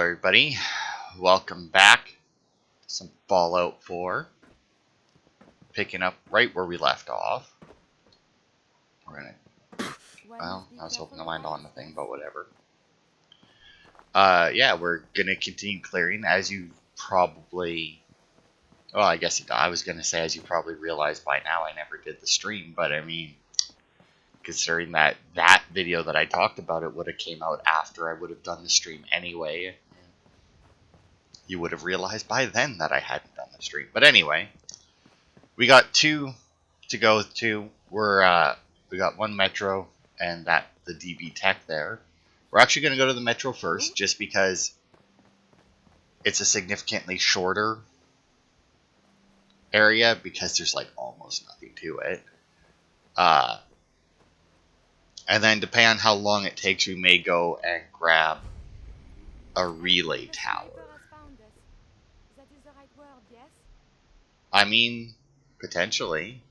everybody. Welcome back to some Fallout 4. Picking up right where we left off. We're gonna... Well, I was hoping to land on the thing, but whatever. Yeah, we're gonna continue clearing, as you probably... Well, I guess I was gonna say, as you probably realized by now, I never did the stream, but I mean... Considering that video that I talked about, it would have came out after I would have done the stream anyway. You would have realized by then that I hadn't done the stream. But anyway, we got 2 to go to. We got 1 metro and the DB Tech there. We're actually going to go to the metro first, just because it's a significantly shorter area, because there's like almost nothing to it. And then depending on how long it takes, we may go and grab a relay tower. I mean, potentially.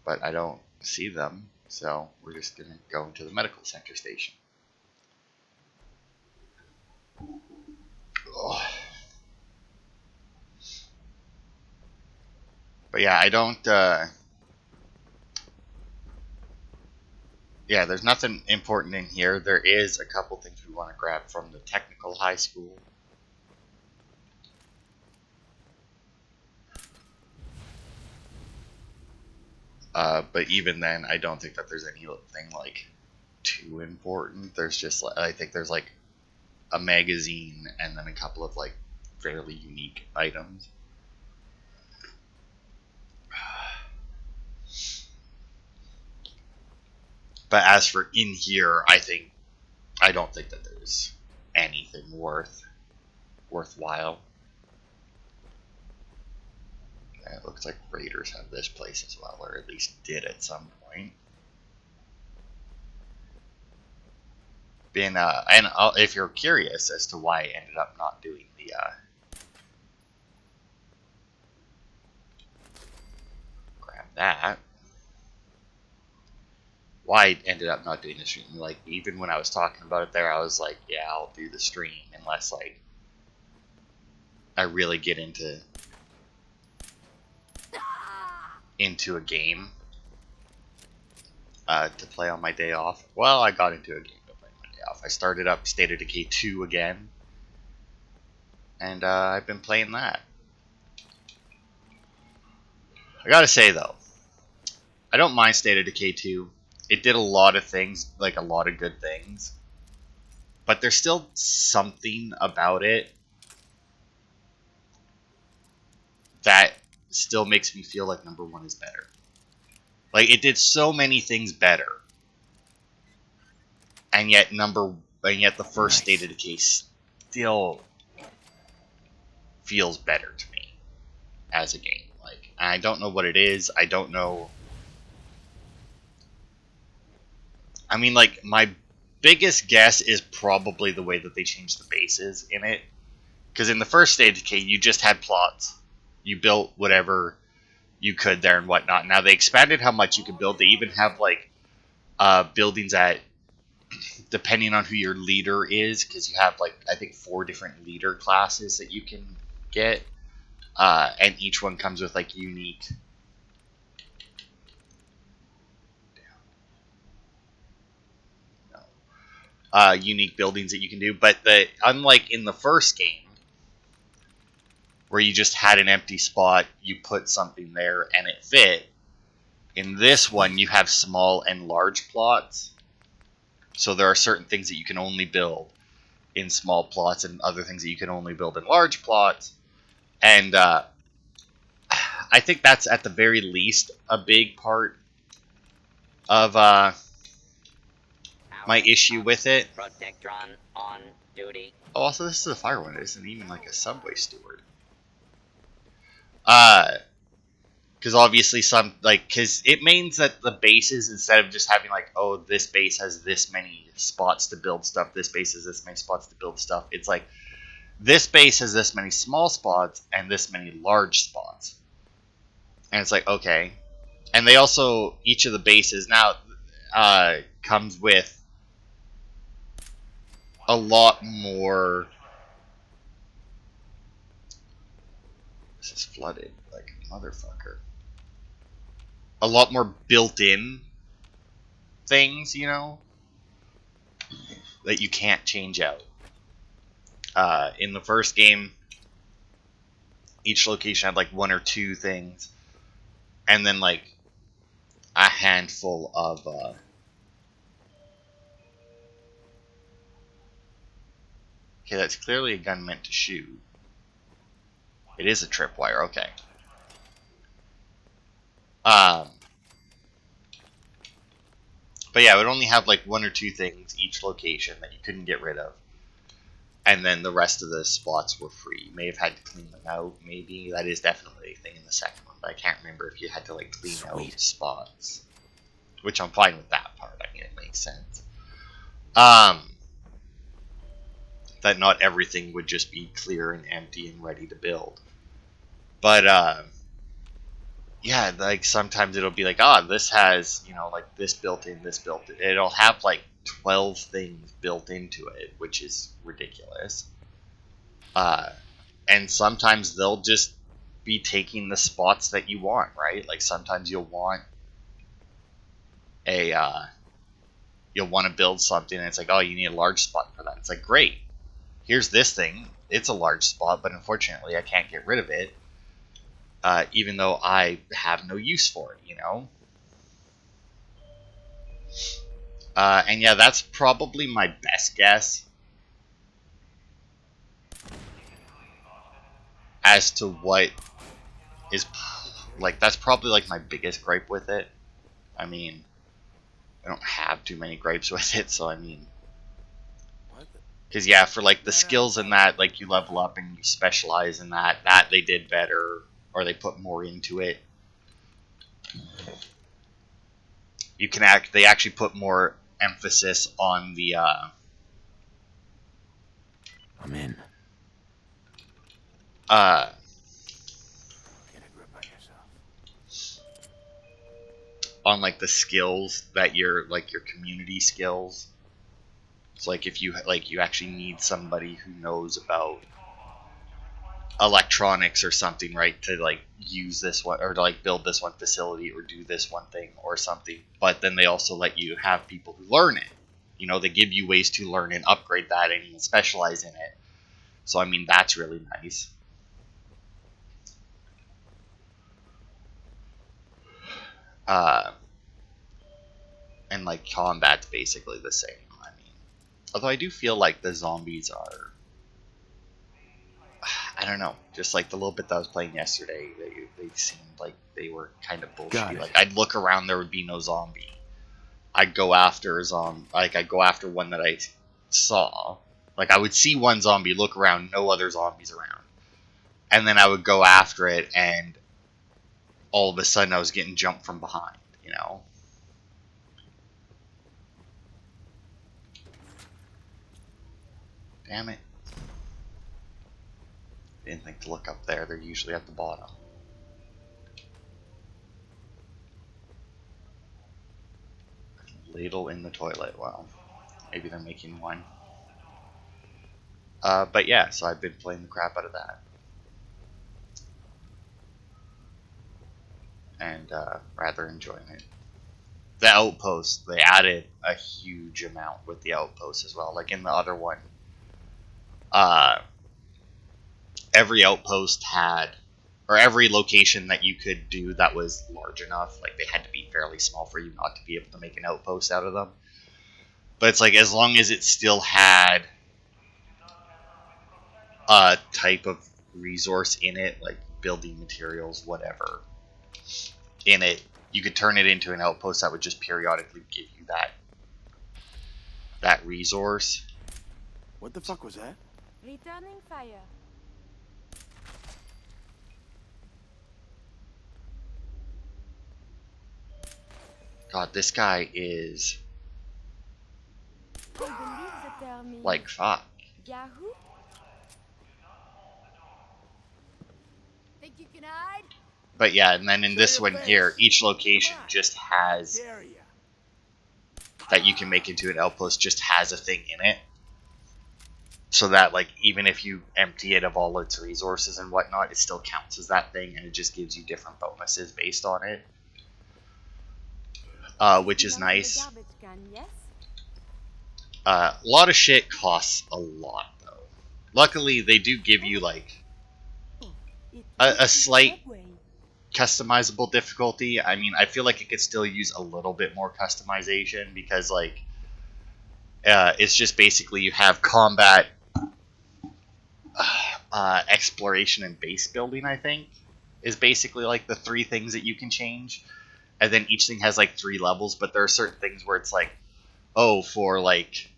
But I don't see them, so we're just going to go into the medical center station. Ugh. But yeah, I don't... Yeah, there's nothing important in here. There is a couple things we want to grab from the technical high school. But even then, I don't think that there's anything like too important. There's just, I think there's like a magazine and then a couple of like fairly unique items. But as for in here, I don't think that there's anything worthwhile. It looks like Raiders have this place as well, or at least did at some point. And if you're curious as to why I ended up not doing the grab that. Why I ended up not doing the stream, like, even when I was talking about it there, I was like, yeah, I'll do the stream, unless, like, I really get into a game to play on my day off. Well, I got into a game to play on my day off. I started up State of Decay 2 again, and I've been playing that. I gotta say, though, I don't mind State of Decay 2. It did a lot of things, like a lot of good things. But there's still something about it that still makes me feel like number 1 is better. Like, it did so many things better. And yet the first State of Decay still feels better to me as a game. Like, I don't know what it is. I don't know. I mean, like, my biggest guess is probably the way that they changed the bases in it. Because in the first State of Decay, you just had plots. You built whatever you could there and whatnot. Now, they expanded how much you could build. They even have, like, buildings that, depending on who your leader is, because you have, like, I think 4 different leader classes that you can get. And each one comes with, like, unique... unique buildings that you can do, but unlike in the first game, where you just had an empty spot, you put something there and it fit. In this one, you have small and large plots, so there are certain things that you can only build in small plots, and other things that you can only build in large plots. And I think that's at the very least a big part of my issue with it. Protectron on duty. Oh, also, this is a fire one. It isn't even like a subway steward. Because obviously because it means that the bases, instead of just having like, oh, this base has this many spots to build stuff, this base has this many spots to build stuff, it's like, this base has this many small spots and this many large spots. And it's like, okay. And they also, each of the bases now comes with a lot more. This is flooded like a motherfucker. A lot more built-in things, you know, that you can't change out. In the first game, each location had like one or two things, and then like a handful of. Okay, that's clearly a gun meant to shoot. It is a tripwire. Okay. But yeah, it would only have like one or two things each location that you couldn't get rid of. And then the rest of the spots were free. You may have had to clean them out, maybe. That is definitely a thing in the second one, but I can't remember if you had to like clean out spots. Which I'm fine with that part. I mean, it makes sense. That not everything would just be clear and empty and ready to build. But yeah, like sometimes it'll be like, this has, you know, like this built in, this built in. It'll have like 12 things built into it, which is ridiculous. And sometimes they'll just be taking the spots that you want, right? Like sometimes you'll want you'll want to build something and it's like, oh, you need a large spot for that. It's like, great, here's this thing. It's a large spot, but unfortunately I can't get rid of it. Even though I have no use for it, you know? And yeah, that's probably my best guess as to what is, like, that's probably, like, my biggest gripe with it. I mean, I don't have too many gripes with it, so I mean... Because, yeah, for, like, the skills in that, like, you level up and you specialize in that they did better, or they put more into it. You can they actually put more emphasis on the, I'm in. Get a grip on yourself. On like the skills that you're like your community skills. So like if you like you actually need somebody who knows about electronics or something, right, to like use this one or to like build this one facility or do this one thing or something. But then they also let you have people who learn it. You know, they give you ways to learn and upgrade that and even specialize in it. So I mean that's really nice. And like combat's basically the same. I mean, although I do feel like the zombies are, I don't know, just like the little bit that I was playing yesterday, they seemed like they were kind of bullshitty. Like I'd look around, there would be no zombie. I'd go after I'd go after one that I saw. Like I would see one zombie, look around, no other zombies around, and then I would go after it, and all of a sudden I was getting jumped from behind. You know. Damn it. Didn't think to look up there. They're usually at the bottom. Ladle in the toilet. Well, maybe they're making one. But yeah, so I've been playing the crap out of that. And rather enjoying it. The outpost, they added a huge amount with the outpost as well. Like in the other one, every outpost had, or every location that you could do that was large enough, like they had to be fairly small for you not to be able to make an outpost out of them. But it's like as long as it still had a type of resource in it, like building materials, whatever, in it, you could turn it into an outpost that would just periodically give you that resource. What the fuck was that? Returning fire. God, this guy is I believe the term is like fuck. Yahoo. Think you can hide? But yeah, and then in this one here, each location just has that you can make into an outpost just has a thing in it. so that like even if you empty it of all its resources and whatnot, it still counts as that thing, and it just gives you different bonuses based on it, which is Belongs to the nice. garbage can, yes? A lot of shit costs a lot though. Luckily, they do give you like It a leads to the slight subway. customizable difficulty. I mean, I feel like it could still use a little bit more customization because like it's just basically you have combat, exploration, and base building. I think is basically like the three things that you can change, and then each thing has like 3 levels. But there are certain things where it's like, oh, for like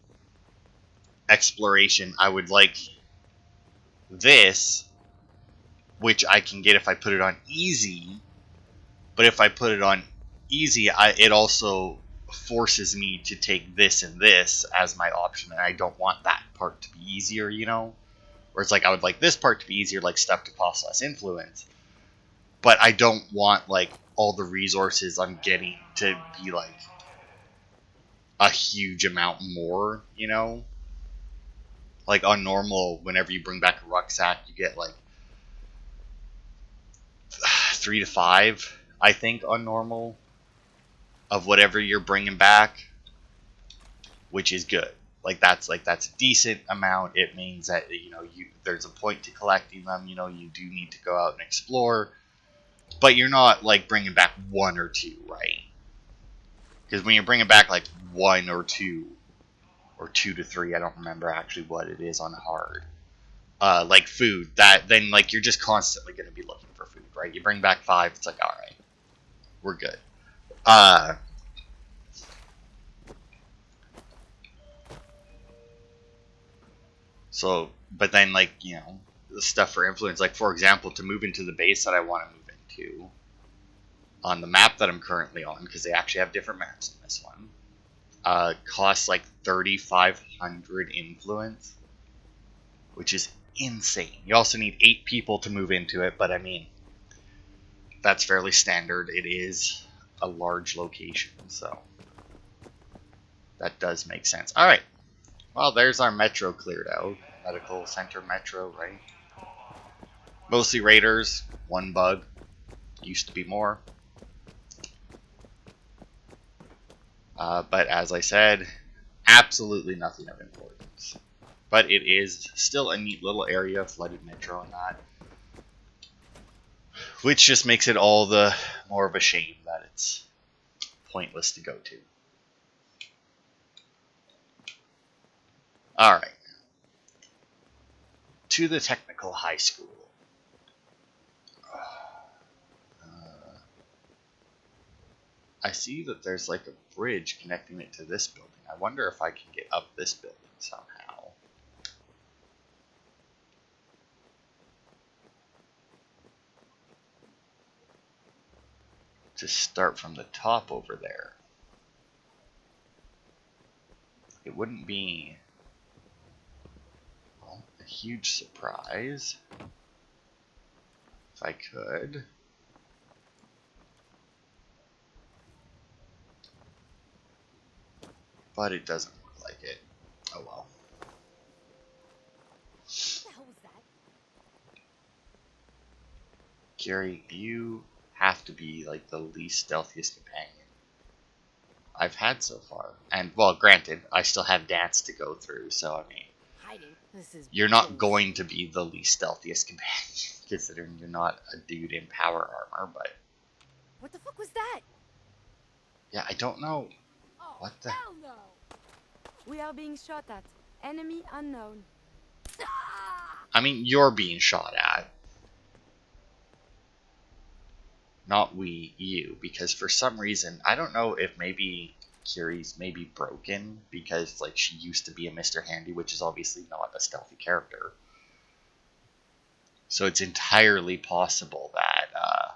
exploration, I would like this, which I can get if I put it on easy. But if I put it on easy, it also forces me to take this and this as my option, and I don't want that part to be easier, you know? Where it's like, I would like this part to be easier, like stuff to cost less influence, but I don't want, like, all the resources I'm getting to be, like, a huge amount more, you know? Like, on normal, whenever you bring back a rucksack, you get, like, 3 to 5, I think, on normal, of whatever you're bringing back, which is good. That's a decent amount. It means that there's a point to collecting them. You do need to go out and explore, but you're not like bringing back 1 or 2, right? Because when you're bringing back like 1 or 2 or 2 to 3, I don't remember actually what it is on hard. Like food, then like you're just constantly going to be looking for food, right? You bring back 5, it's like all right, we're good. So, but then, like, the stuff for influence, like, for example, to move into the base that I want to move into, on the map that I'm currently on, because they actually have different maps in this one, costs like 3,500 influence, which is insane. You also need 8 people to move into it, but I mean, that's fairly standard. It is a large location, so that does make sense. Alright, well, there's our metro cleared out. Medical center metro, right? Mostly raiders, 1 bug. Used to be more. But as I said, absolutely nothing of importance. But it is still a neat little area, flooded metro and that. Which just makes it all the more of a shame that it's pointless to go to. Alright. To the technical high school. I see that there's like a bridge connecting it to this building. I wonder if I can get up this building somehow. To start from the top over there. It wouldn't be, well, a huge surprise if I could. But it doesn't look like it. Oh well. What the hell was that? Gary, you have to be like the least stealthiest companion I've had so far. And well, granted, I still have dance to go through, so I mean, Hiding. This is you're not bullshit. going to be the least stealthiest companion, considering you're not a dude in power armor, but What the fuck was that? yeah, I don't know Oh, what the. hell no! We are being shot at. Enemy unknown. I mean, you're being shot at. Not you, because for some reason, I don't know if maybe Kiri's maybe broken, because like she used to be a Mr. Handy, which is obviously not a stealthy character. So it's entirely possible that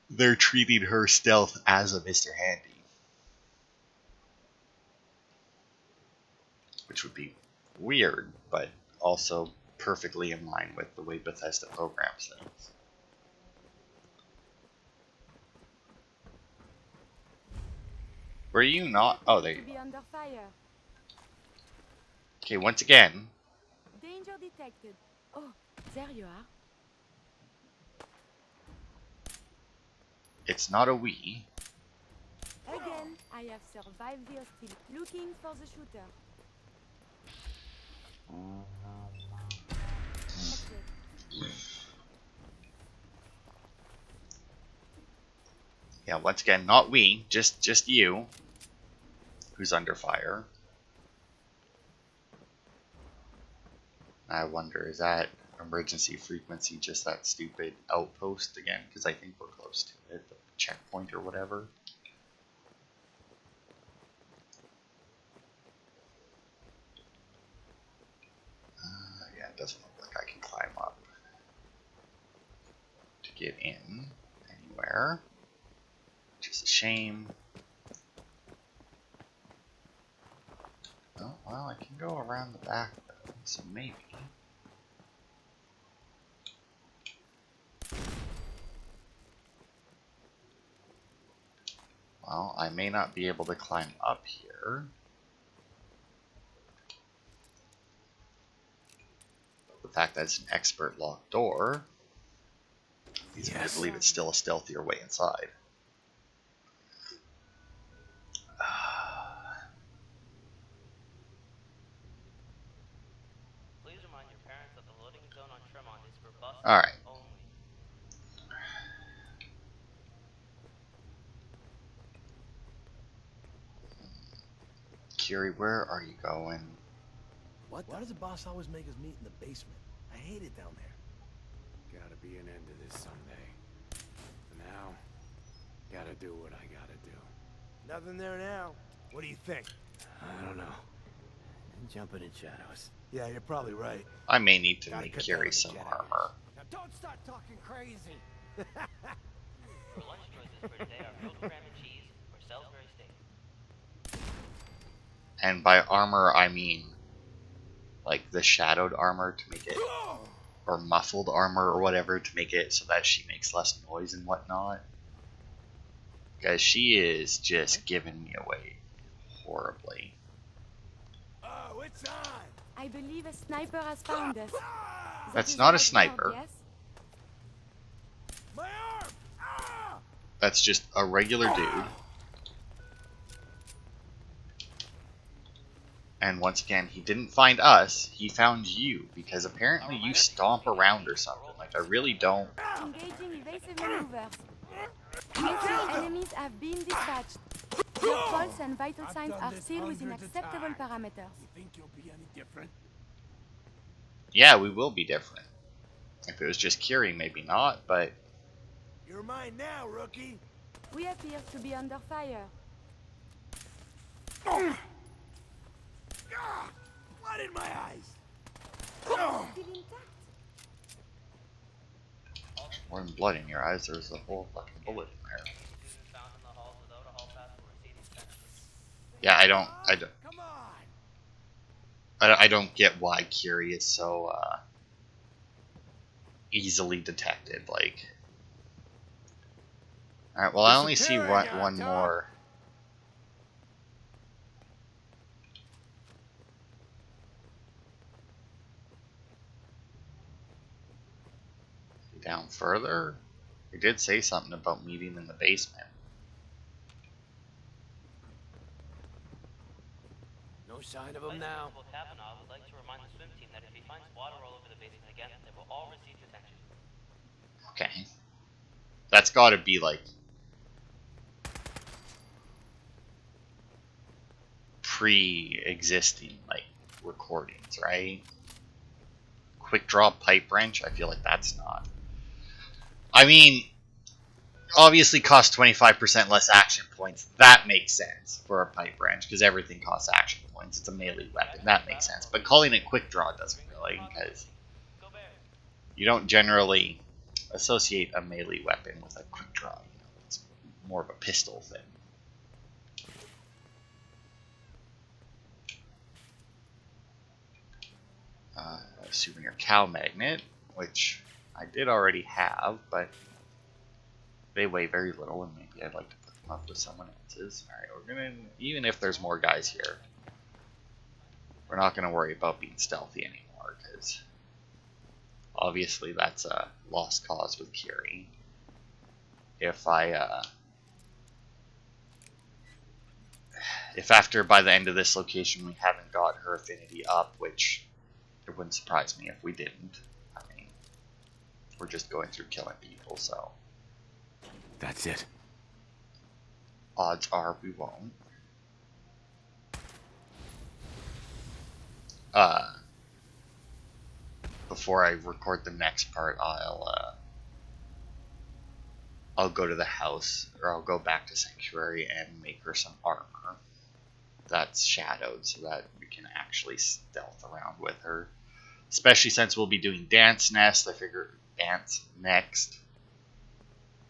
they're treating her stealth as a Mr. Handy. Which would be weird, but also perfectly in line with the way Bethesda programs things. Were you not? Oh, there you To be go. under fire. Okay, once again, Danger detected. Oh, there you are. it's not a we. Again, I have survived the hostility. Looking for the shooter. That's it. Yeah, once again, not we, just you, who's under fire. I wonder, is that emergency frequency just that stupid outpost again? Because I think we're close to it, the checkpoint or whatever. Yeah, it doesn't look like I can climb up to get in anywhere, which is a shame. Oh, well, I can go around the back though, so maybe. Well, I may not be able to climb up here. The fact that it's an expert locked door leads me to believe it's still a stealthier way inside. Please remind your parents that the loading zone on Tremont is for buses Alright. only. Kiri, where are you going? Why does the boss always make us meet in the basement? I hate it down there. Gotta be an end to this someday. For now, gotta do what I gotta do. Nothing there now. What do you think? I don't know. Jumping in shadows. Yeah, you're probably right. I may need to Gotta make cut Kiri down on some the Jedi armor. Now don't start talking crazy. Your lunch choices for today are grilled cram and cheese or Salisbury steak. And by armor, I mean like the shadowed armor to make it, or muffled armor or whatever to make it so that she makes less noise and whatnot. Because she is just giving me away horribly. Oh, it's on. I believe a sniper has found us. That's is not a right sniper. now, yes? My arm! Ah! That's just a regular dude. And once again, he didn't find us, he found you, because apparently you stomp around or something. Like, I really don't... Engaging evasive maneuvers. Missile enemies have been dispatched. Your pulse and vital signs are still within acceptable parameters. You think you'll be any different? Yeah, we will be different. If it was just Kiri, maybe not, but... You're mine now, rookie. We appear to be under fire. Ah! Blood in my eyes. Still intact. More than blood in your eyes, there's a whole fucking bullet in there. Student found in the halls without a hall pass for receiving sentences. Yeah, I don't, Come on. I don't get why Kiri is so, easily detected, like... Alright, well, I only see one more... Down further? They did say something about meeting in the basement. No sign of him now. Principal Kavanaugh would like to remind the swim team that if he finds water all over the basement again, they will all receive detention. Okay. That's gotta be, like... pre-existing, like, recordings, right? Quick draw pipe wrench? I feel like that's not... I mean... Obviously costs 25% less action points. That makes sense for a pipe wrench, because everything costs action points. It's a melee weapon. That makes sense. But calling it quick draw doesn't really, because you don't generally associate a melee weapon with a quick draw. You know, it's more of a pistol thing. A souvenir cow magnet, which I did already have, but they weigh very little, and maybe I'd like to put them up with someone else's. Alright, we're gonna, even if there's more guys here, we're not going to worry about being stealthy anymore, because obviously that's a lost cause with Kiri. If after by the end of this location we haven't got her affinity up, which it wouldn't surprise me if we didn't. I mean, we're just going through killing people, so That's it. odds are we won't. Before I record the next part, I'll go to the house, or I'll go back to Sanctuary and make her some armor that's shadowed so that we can actually stealth around with her. Especially since we'll be doing Dance Nest, I figure Dance next.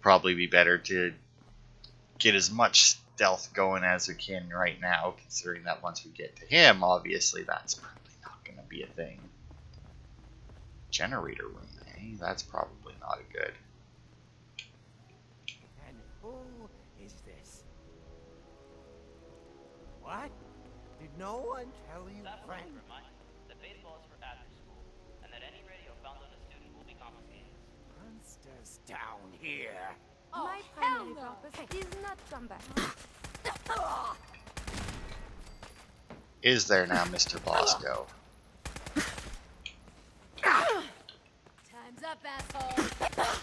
Probably be better to get as much stealth going as we can right now, considering that once we get to him, obviously that's probably not going to be a thing. Generator room, eh? That's probably not a good. And who is this? What? Did no one tell you, Staff would like friend? to remind you that baseball is for after school, and that any radio found on a student will be confiscated. Monsters down here. My primary purpose is not combat. Is there now, Mr. Bosco? Time's up, asshole. God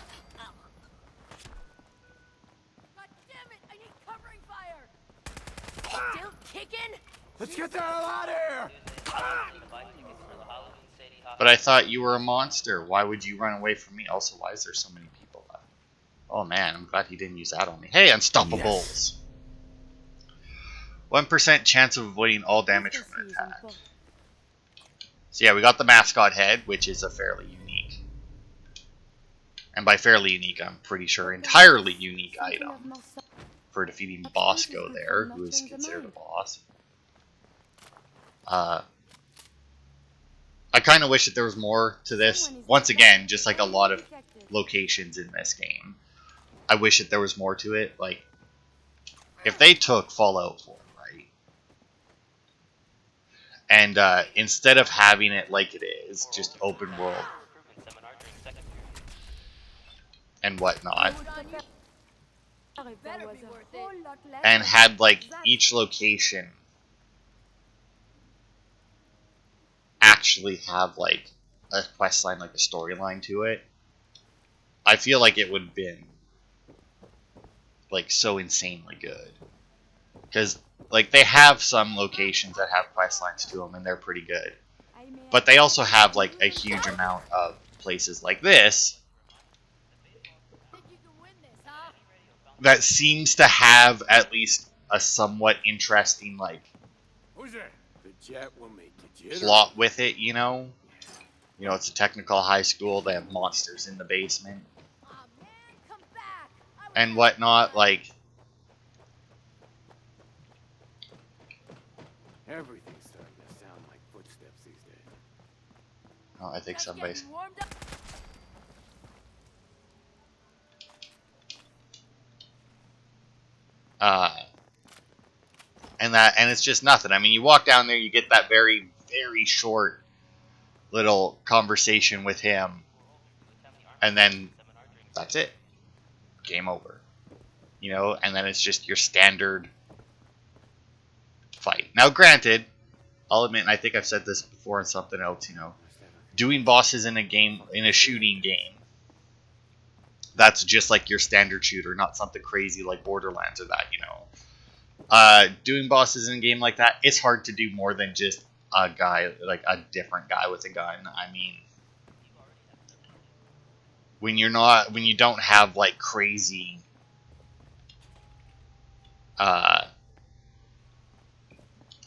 damn it! I need covering fire. Still kicking? Let's get the hell out of here! Tuesday, buy tickets for the Halloween Sadie Hawk. But I thought you were a monster. Why would you run away from me? Also, why is there so many people left? Oh man, I'm glad he didn't use that on me. Hey, Unstoppables! 1% chance of avoiding all damage from an attack. So yeah, we got the mascot head, which is a fairly unique, and by fairly unique, I'm pretty sure entirely unique item for defeating Bosco there, who is considered a boss. I kind of wish that there was more to this. Once again, just like a lot of locations in this game, I wish that there was more to it. Like, if they took Fallout 4, right, and instead of having it like it is, just open world Recruitment seminar during second period. and whatnot, Better be worth it. and had like each location actually have like a quest line, like a storyline to it, I feel like it would have been like so insanely good. Because like they have some locations that have quest lines to them and they're pretty good, but they also have like a huge amount of places like this that seems to have at least a somewhat interesting like Who's there? The jet will make you jittery. plot with it, you know? You know, it's a technical high school, they have monsters in the basement and whatnot, like, Everything's starting to sound like footsteps these days. oh, I think somebody's... And it's just nothing. I mean, you walk down there, you get that very, very short little conversation with him, and then that's it. Game over. You know, and then it's just your standard fight. Now, granted, I'll admit, and I think I've said this before in something else, you know, doing bosses in a game, in a shooting game, that's just like your standard shooter, not something crazy like Borderlands or that, you know. Doing bosses in a game like that, it's hard to do more than just a guy, like a different guy with a gun. I mean, when you don't have like crazy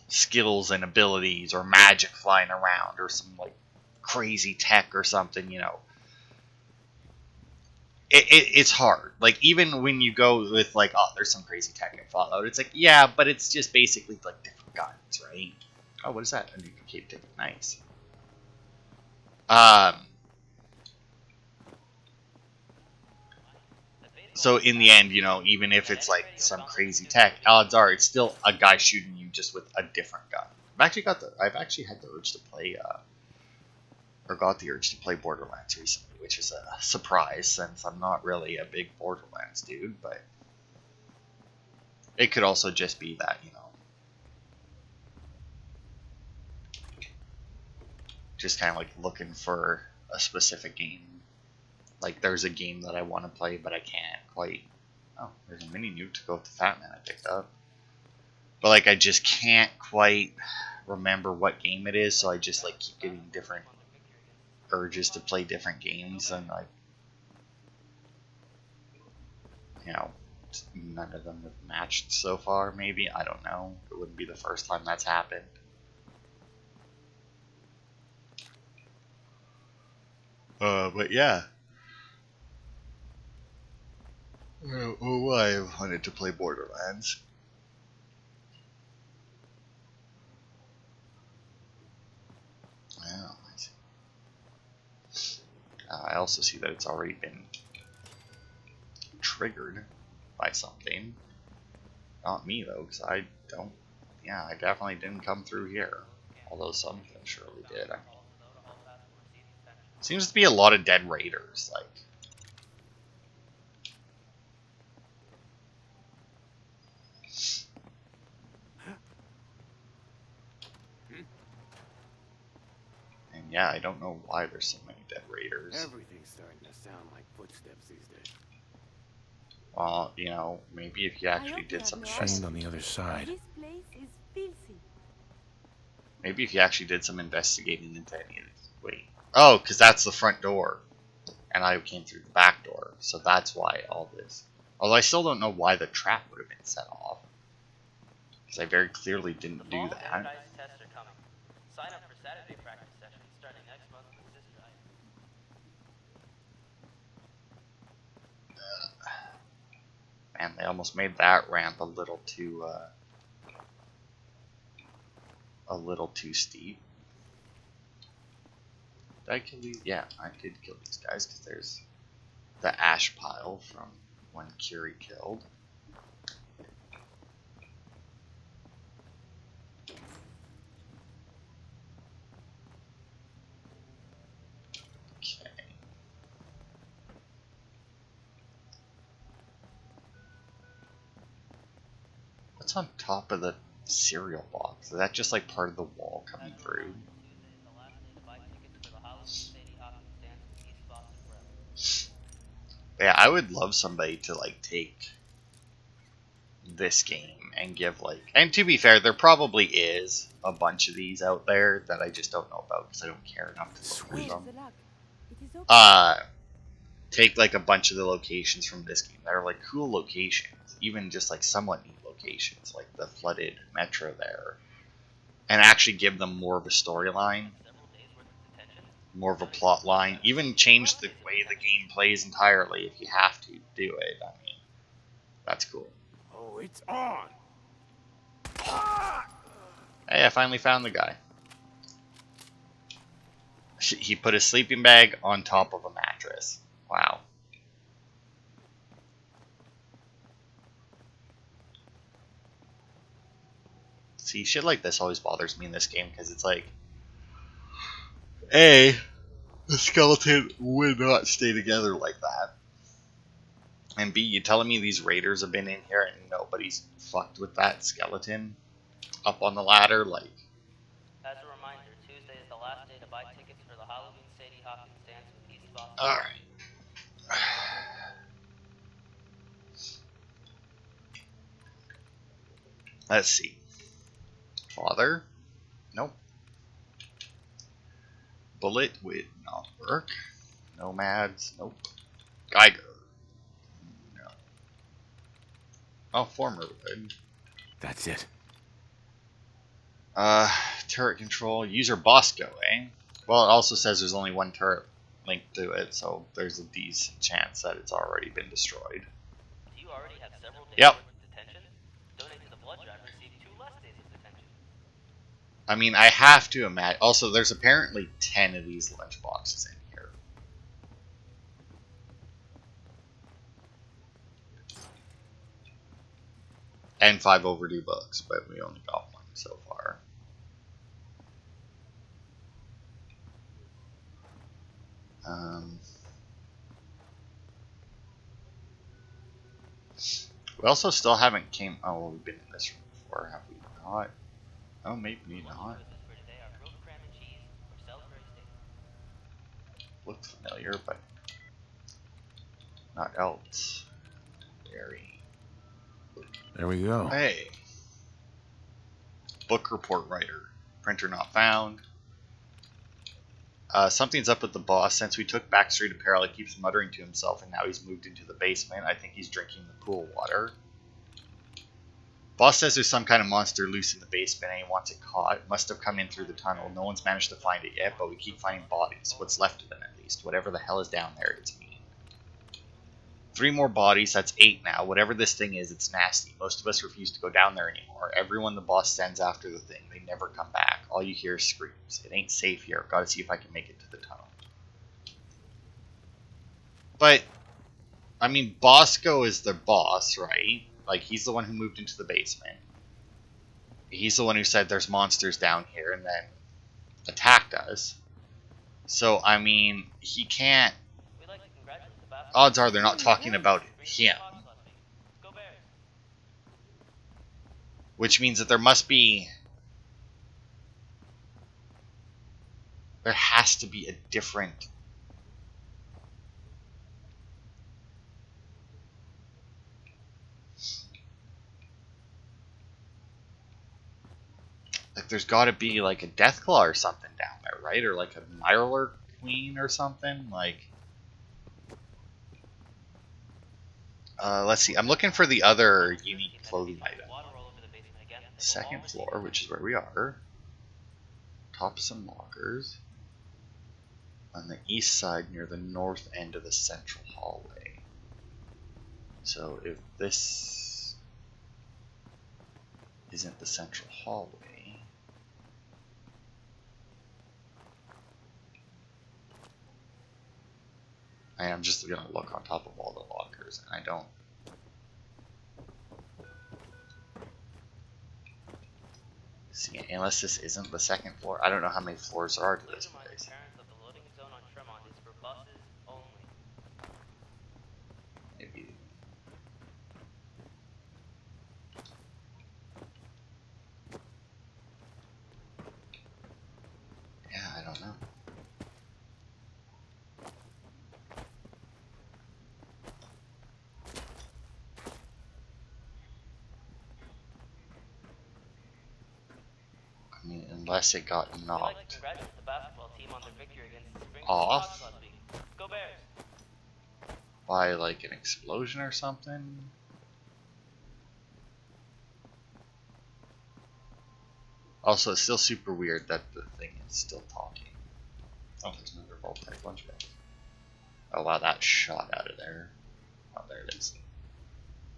skills and abilities or magic flying around or some like crazy tech or something, you know, it's hard. Like, even when you go with like, oh, there's some crazy tech in Fallout, it's like, yeah, but it's just basically like different guns, right? Oh, what is that? A new cape ticket. Nice. So in the end, you know, even if it's like some crazy tech, odds are it's still a guy shooting you just with a different gun. I've actually had the urge to play, or got the urge to play Borderlands recently, which is a surprise since I'm not really a big Borderlands dude, but it could also just be that, you know, just kind of like looking for a specific game. Like there's a game that I want to play, but I can't quite. Oh, there's a mini nuke to go with the Fat Man I picked up. But like I just can't quite remember what game it is, so I just like keep getting different urges to play different games, and like, you know, none of them have matched so far. Maybe, I don't know. It wouldn't be the first time that's happened. But yeah. Oh, I wanted to play Borderlands. Yeah, I see. I also see that it's already been triggered by something. Not me though, because I don't. Yeah, I definitely didn't come through here. Although something surely did. I mean, seems to be a lot of dead raiders. Like, and yeah, I don't know why there's so many dead raiders. Everything's starting to sound like footsteps these days. Well, you know, maybe if you actually did some Chained on the other side. This place is filthy. maybe if you actually did some investigating into any of these. Wait. Oh, because that's the front door. And I came through the back door. So that's why all this. Although I still don't know why the trap would have been set off. Because I very clearly didn't do that. Standardized tests are coming. Sign up for Saturday practice sessions starting next month with Sister Eye. Man, they almost made that ramp a little too steep. Did I kill these? Yeah, I did kill these guys because there's the ash pile from when Curie killed. Okay. What's on top of the cereal box? Is that just like part of the wall coming through? Yeah, I would love somebody to like take this game and give like, and to be fair, there probably is a bunch of these out there that I just don't know about because I don't care enough to look Sweet. for them. The lock. It is open. Take like a bunch of the locations from this game that are like cool locations, even just like somewhat neat locations, like the flooded metro there, and actually give them more of a storyline, more of a plot line, even change the way the game plays entirely if you have to do it. I mean, that's cool. Oh, it's on! Hey, I finally found the guy. He put a sleeping bag on top of a mattress. Wow. See, shit like this always bothers me in this game because it's like, A, the skeleton would not stay together like that. And B, you telling me these raiders have been in here and nobody's fucked with that skeleton up on the ladder? Like, As a reminder, Tuesday is the last day to buy tickets for the Halloween Sadie Hopkins dance with East Boston. alright. Let's see. Father? Nope. Bullet would not work. Nomads? Nope. Geiger? No. Oh, former would. That's it. Turret control. User Bosco, eh? Well, it also says there's only one turret linked to it, so there's a decent chance that it's already been destroyed. Do you already have several days Yep. worth of detention? Donate to the blood drive and receive 2 less days of detention. I mean, I have to imagine. Also, there's apparently 10 of these lunch boxes in here. And 5 overdue books, but we only got one so far. Um, we also still haven't came. Oh, well, we've been in this room before, have we not? Oh, maybe not. Choices for today are grilled cram and cheese or Salisbury steak. Looked familiar, but not else. Very. There we go. Hey. Book report writer. Printer not found. Something's up with the boss. Since we took backstreet apparel, he keeps muttering to himself, and now he's moved into the basement. I think he's drinking the pool water. Boss says there's some kind of monster loose in the basement, and he wants it caught. It must have come in through the tunnel. No one's managed to find it yet, but we keep finding bodies. What's left of them, at least. Whatever the hell is down there, it's mean. 3 more bodies, that's 8 now. Whatever this thing is, it's nasty. Most of us refuse to go down there anymore. Everyone the boss sends after the thing, they never come back. All you hear is screams. It ain't safe here. Gotta see if I can make it to the tunnel. But, I mean, Bosco is the boss, right? Like, he's the one who moved into the basement. He's the one who said there's monsters down here and then attacked us. So, I mean, he can't... We'd like to congratulate the Bath Odds are they're not talking about him. Go Bears. Which means that there must be... There has to be a different... Like, there's got to be, like, a Deathclaw or something down there, right? Or, like, a Mirror Queen or something? Like... let's see. I'm looking for the other unique clothing item. Second floor, which is where we are. Top of some lockers. On the east side near the north end of the central hallway. So if this isn't the central hallway... I'm just going to look on top of all the lockers, and I don't... See, unless this isn't the second floor. I don't know how many floors there are to this place. Maybe... Yeah, I don't know. I mean, unless it got knocked off by like an explosion or something. Also, it's still super weird that the thing is still talking. Oh, there's another Vault-Tec lunch bag. Oh wow, that shot out of there. Oh, there it is.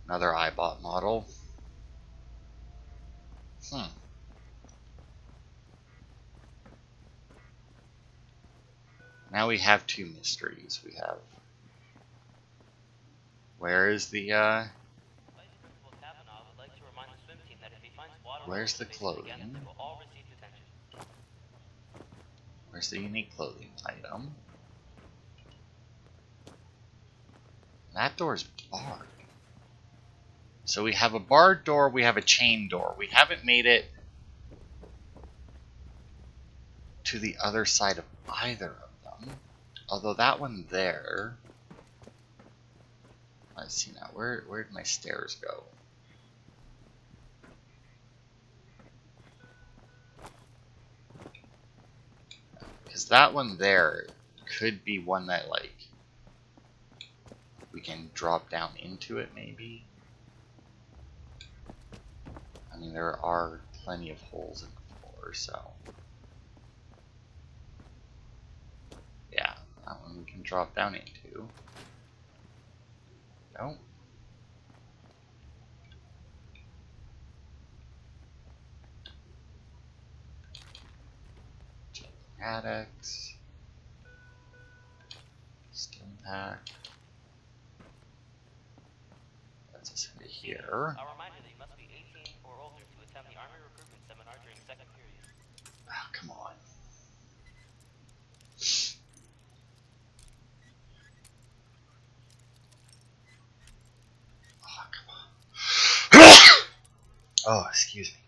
Another iBot model. Now we have 2 mysteries. We have... Where is the, Where's the clothing? Where's the unique clothing item? That door's barred. So we have a barred door, we have a chain door. We haven't made it to the other side of either of them. Although that one there... Let's see now, where'd my stairs go? Because that one there could be one that, like, we can drop down into it, maybe? I mean, there are plenty of holes in the floor, so... Yeah, that one we can drop down into. No. Addicts. Stim pack. That's us into here. A reminder that you must be 18 or older to attend the Army recruitment seminar during second period. Oh, come on. Oh, excuse me.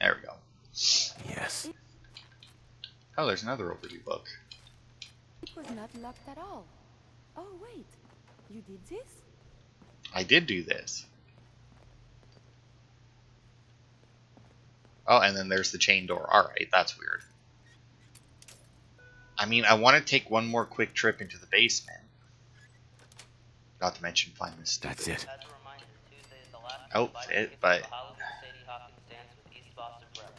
There we go. Yes. Oh, there's another overdue book. It was not locked at all. Oh, wait. You did this? I did do this. Oh, and then there's the chain door. Alright, that's weird. I mean, I want to take one more quick trip into the basement. Not to mention find this stupid That's it. As a reminder, Tuesday is the last outfit, but... the Halloween Sadie Hawkins dance with East Boston Forever.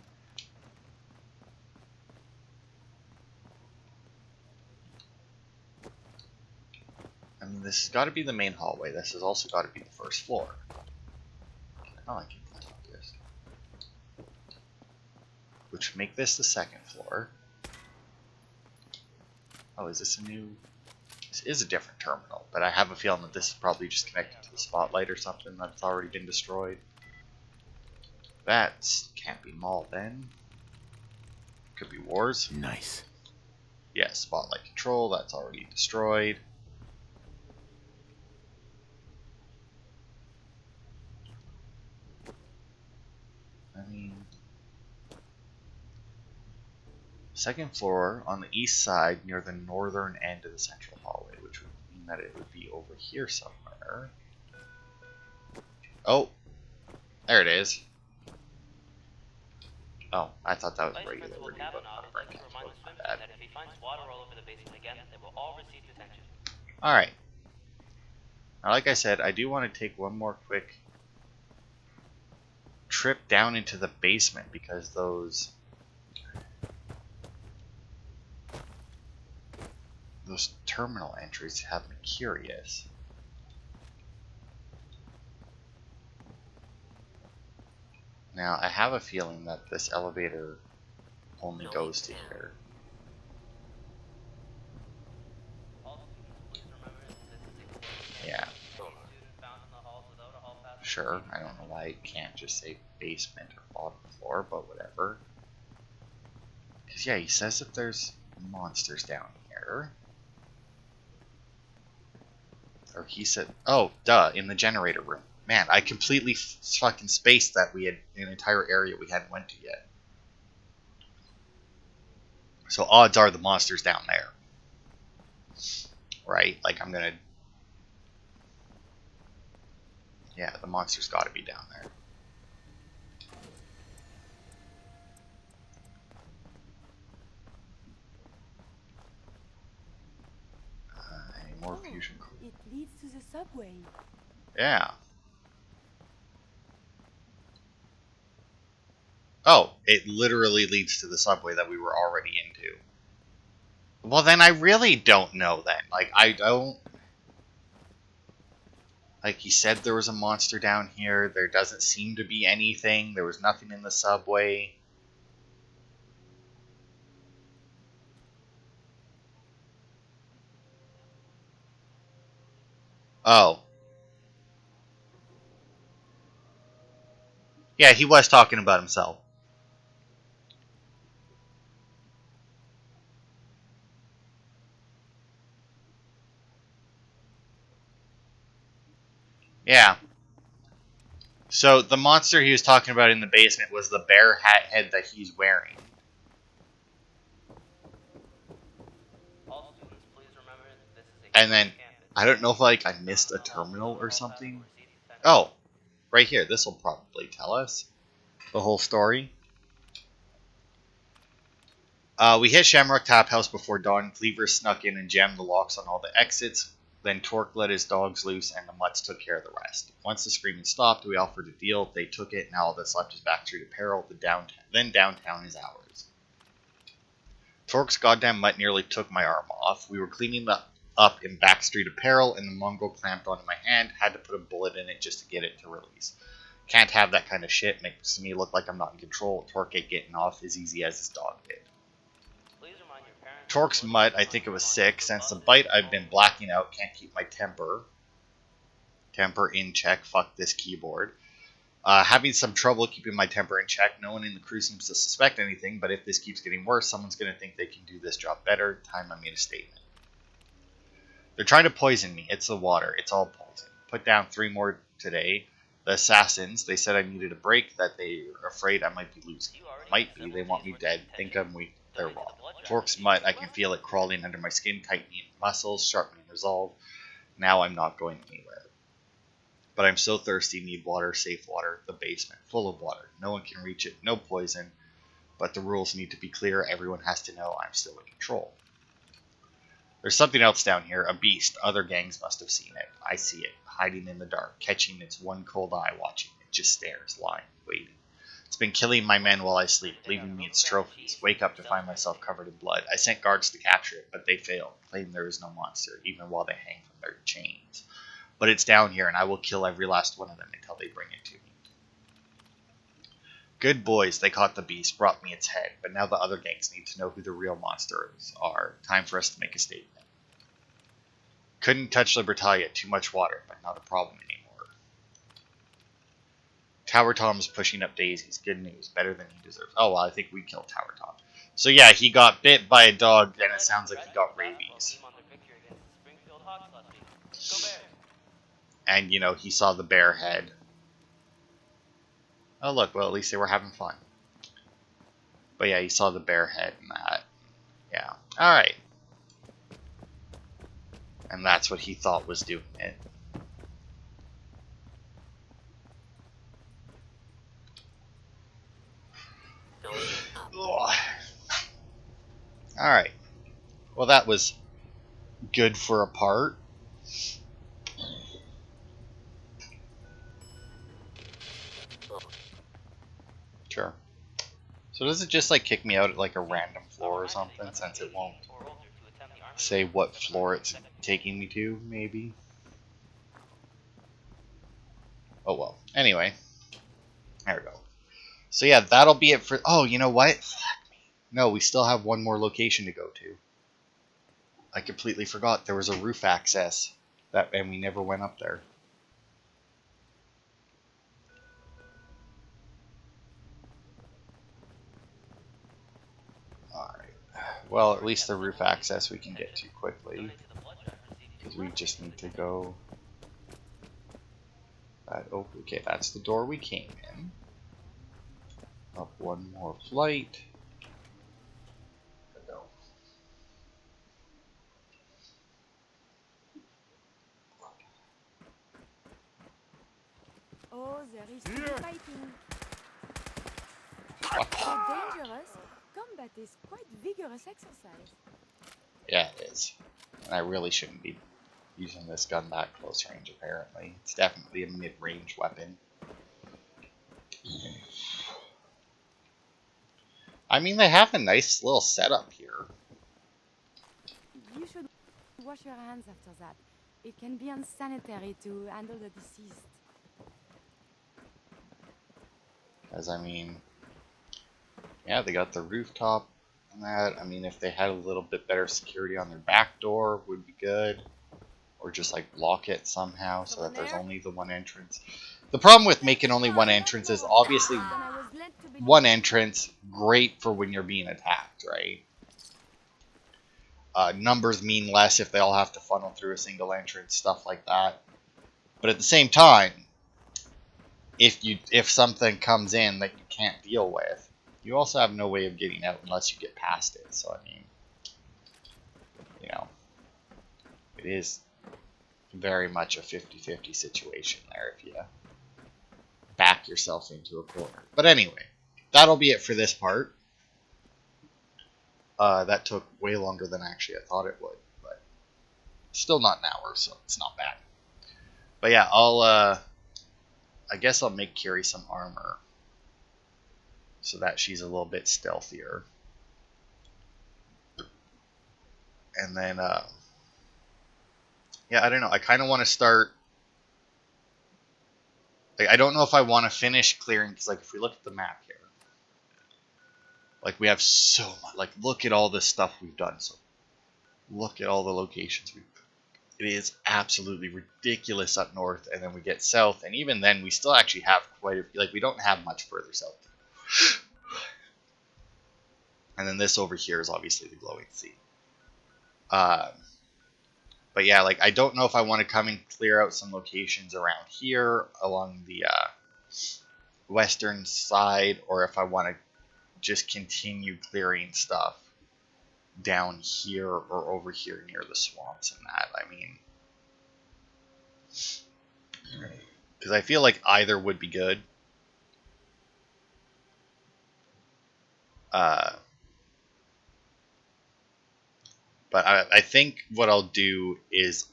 I mean, this has got to be the main hallway. This has also got to be the first floor. Oh, I can climb up this. Which would make this the second floor. Oh, is this a new... This is a different terminal, but I have a feeling that this is probably just connected to the spotlight or something that's already been destroyed. That can't be mall then. Could be wars. Nice. Yeah, spotlight control, that's already destroyed. I mean... Second floor on the east side near the northern end of the central hallway, which would mean that it would be over here somewhere. Oh! There it is. Oh, I thought that was Vice regular Principal review, but Kavanaugh would like to remind the swim team that if he finds water all over the basement again, they will all receive detention. Alright. Now, like I said, I do want to take one more quick trip down into the basement because those terminal entries have me curious. Now, I have a feeling that this elevator only goes to here. All students, please remember this is a Yeah, student found in the halls without a hall pass. sure. I don't know why it can't just say basement or bottom floor, but whatever. Because, yeah, he says that there's monsters down here. Or he said, oh, duh, in the generator room. Man, I completely fucking spaced that we had an entire area we hadn't went to yet. So odds are the monster's down there. Right? Like, I'm gonna... Yeah, the monster's gotta be down there. Any more fusion? It leads to the subway. Yeah. Oh, it literally leads to the subway that we were already into. Well, then I really don't know then. Like, I don't... Like, he said there was a monster down here. There doesn't seem to be anything. There was nothing in the subway. Oh. Yeah, he was talking about himself. Yeah. So the monster he was talking about in the basement was the bear hat head that he's wearing. All students, please remember this is a And then, encampment. I don't know if like I missed a terminal or something. Oh, right here. This will probably tell us the whole story. We hit Shamrock Tap House before dawn. Cleaver snuck in and jammed the locks on all the exits. Then Torque let his dogs loose, and the mutts took care of the rest. Once the screaming stopped, we offered a deal. They took it. Now all that's left is Backstreet Apparel. Then downtown is ours. Torque's goddamn mutt nearly took my arm off. We were cleaning up in Backstreet Apparel, and the mongrel clamped onto my hand. Had to put a bullet in it just to get it to release. Can't have that kind of shit. Makes me look like I'm not in control. Torque ain't getting off as easy as his dog did. Please remind your parents. Torque's mutt, I think it was sick. Since the bite, I've been blacking out. Can't keep my temper in check. Fuck this keyboard. Having some trouble keeping my temper in check. No one in the crew seems to suspect anything, but if this keeps getting worse, someone's going to think they can do this job better. Time I made a statement. They're trying to poison me. It's the water. It's all poison. Put down 3 more today. The assassins, they said I needed a break, that they are afraid I might be losing. You already Might have be, several they want days me worth of dead. Think detention. I'm weak, they're Donate to wrong. the blood drive Torque's received mud, for I can feel it crawling under my skin, tightening muscles, sharpening resolve. Now I'm not going anywhere. But I'm so thirsty, need water, safe water, the basement, full of water. No one can reach it, no poison. But the rules need to be clear, everyone has to know I'm still in control. There's something else down here, a beast. Other gangs must have seen it. I see it, hiding in the dark, catching its one cold eye, watching. It just stares, lying, waiting. It's been killing my men while I sleep, leaving me its trophies. Wake up to find myself covered in blood. I sent guards to capture it, but they failed, claiming there is no monster, even while they hang from their chains. But it's down here, and I will kill every last one of them until they bring it to me. Good boys, they caught the beast, brought me its head, but now the other gangs need to know who the real monsters are. Time for us to make a statement. Couldn't touch Libertalia, too much water, but not a problem anymore. Tower Tom's pushing up daisies, good news, better than he deserves. Oh, well, I think we killed Tower Tom. So yeah, he got bit by a dog, and it sounds like he got rabies. And, you know, he saw the bear head. Oh, look, well, at least they were having fun. But yeah, he saw the bear head and that. Yeah. Alright. And that's what he thought was doing it. Alright. Well, that was good for a part. Sure. So does it just like kick me out at like a random floor or something, since it won't say what floor it's taking me to, maybe? Oh well. Anyway. There we go. So yeah, that'll be it for... Oh, you know what? No, we still have one more location to go to. I completely forgot there was a roof access, and we never went up there. Alright. Well, at least the roof access we can get to quickly. Because we just need to go... Oh, okay, that's the door we came in. Up one more flight. There we go. Oh, there is to be fighting. Though dangerous, combat is quite vigorous exercise. Yeah, it is. And I really shouldn't be using this gun that close range, apparently. It's definitely a mid-range weapon. I mean, they have a nice little setup here. You should wash your hands after that. It can be unsanitary to handle the deceased. As I mean, yeah, they got the rooftop and that. I mean, if they had a little bit better security on their back door, would be good. Or just like block it somehow so that there's only the one entrance. The problem with making only one entrance is obviously one entrance, great for when you're being attacked, right? Numbers mean less if they all have to funnel through a single entrance, stuff like that. But at the same time, if something comes in that you can't deal with, you also have no way of getting out unless you get past it. So I mean, you know, it is very much a 50-50 situation there if you back yourself into a corner. But anyway, that'll be it for this part. That took way longer than actually I thought it would, but still not an hour, so it's not bad. But yeah, I guess I'll make Kiri some armor so that she's a little bit stealthier. And then, yeah, I don't know. I kind of want to start... Like, I don't know if I want to finish clearing, because, like, if we look at the map here, like, we have so much. Like, look at all this stuff we've done. So, look at all the locations we've... It is absolutely ridiculous up north, and then we get south, and even then, we still actually have quite a... Like, we don't have much further south. And then this over here is obviously the glowing sea. But yeah, like, I don't know if I want to come and clear out some locations around here along the western side, or if I want to just continue clearing stuff down here or over here near the swamps and that. I mean, because I feel like either would be good. But I think what I'll do is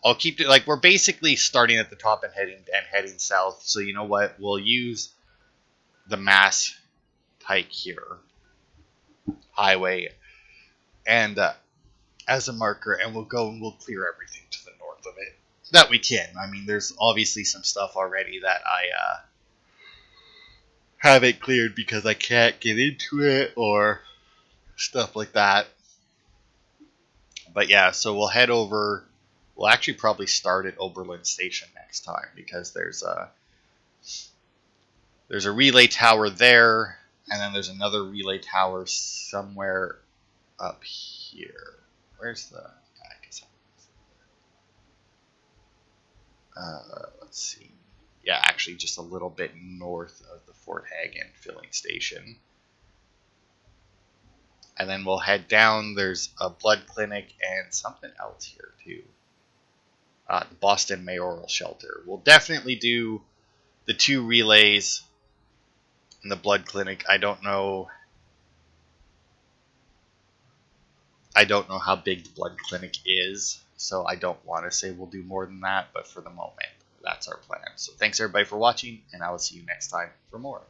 I'll keep it like we're basically starting at the top and heading south. So you know what? We'll use the mass hike here, highway, and as a marker, and we'll go and we'll clear everything to the north of it that we can. I mean, there's obviously some stuff already that I haven't cleared because I can't get into it or stuff like that. But yeah, so we'll head over. We'll actually probably start at Oberlin Station next time because there's a relay tower there, and then there's another relay tower somewhere up here. Where's the? Let's see. Yeah, actually, just a little bit north of the Fort Hagen filling station. And then we'll head down. There's a blood clinic and something else here too. The Boston Mayoral Shelter. We'll definitely do the 2 relays in the blood clinic. I don't know how big the blood clinic is, so I don't want to say we'll do more than that, but for the moment, that's our plan. So thanks everybody for watching, and I will see you next time for more.